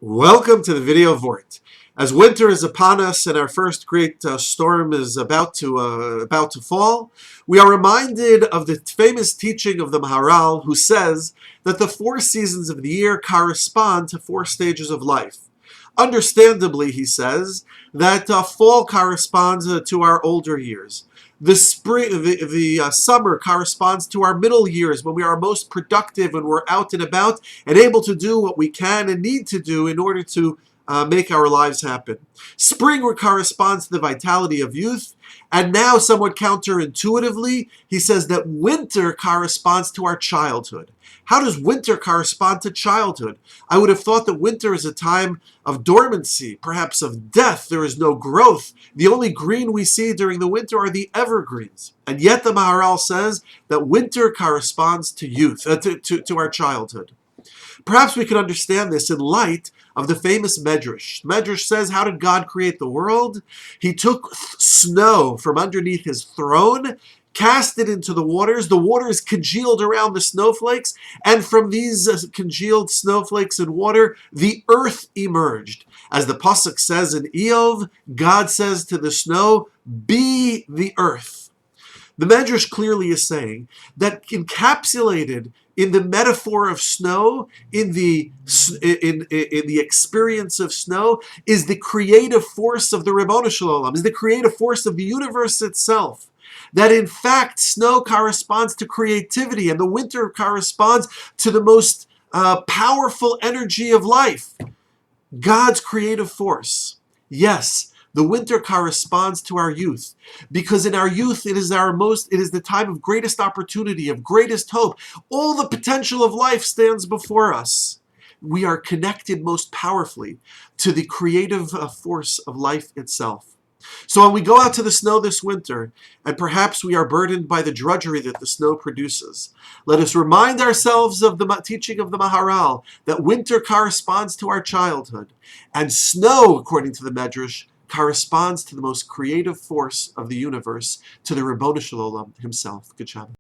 Welcome to the video Vort. As winter is upon us and our first great storm is about to fall, we are reminded of the famous teaching of the Maharal, who says that the 4 seasons of the year correspond to 4 stages of life. Understandably, he says that fall corresponds to our older years. The spring, the summer corresponds to our middle years, when we are most productive, when we're out and about and able to do what we can and need to do in order to make our lives happen. Spring corresponds to the vitality of youth. And now, somewhat counterintuitively, he says that winter corresponds to our childhood. How does winter correspond to childhood? I would have thought that winter is a time of dormancy, perhaps of death. There is no growth. The only green we see during the winter are the evergreens. And yet the Maharal says that winter corresponds to youth, to our childhood. Perhaps we can understand this in light of the famous Medrash. Medrash says, how did God create the world? He took snow from underneath his throne, cast it into the waters congealed around the snowflakes, and from these congealed snowflakes and water, the earth emerged. As the Pasuk says in Eov, God says to the snow, be the earth. The Medrash clearly is saying that encapsulated in the metaphor of snow, in the experience of snow, is the creative force of the Ribbono Shel Olam, is the creative force of the universe itself. That in fact, snow corresponds to creativity, and the winter corresponds to the most powerful energy of life, God's creative force. Yes, the winter corresponds to our youth, because in our youth it is the time of greatest opportunity, of greatest hope. All the potential of life stands before us. We are connected most powerfully to the creative force of life itself. So when we go out to the snow this winter, and perhaps we are burdened by the drudgery that the snow produces, let us remind ourselves of the teaching of the Maharal, that winter corresponds to our childhood, and snow, according to the Medrash, corresponds to the most creative force of the universe, to the Ribbono Shel Olam himself. Good Shabbat.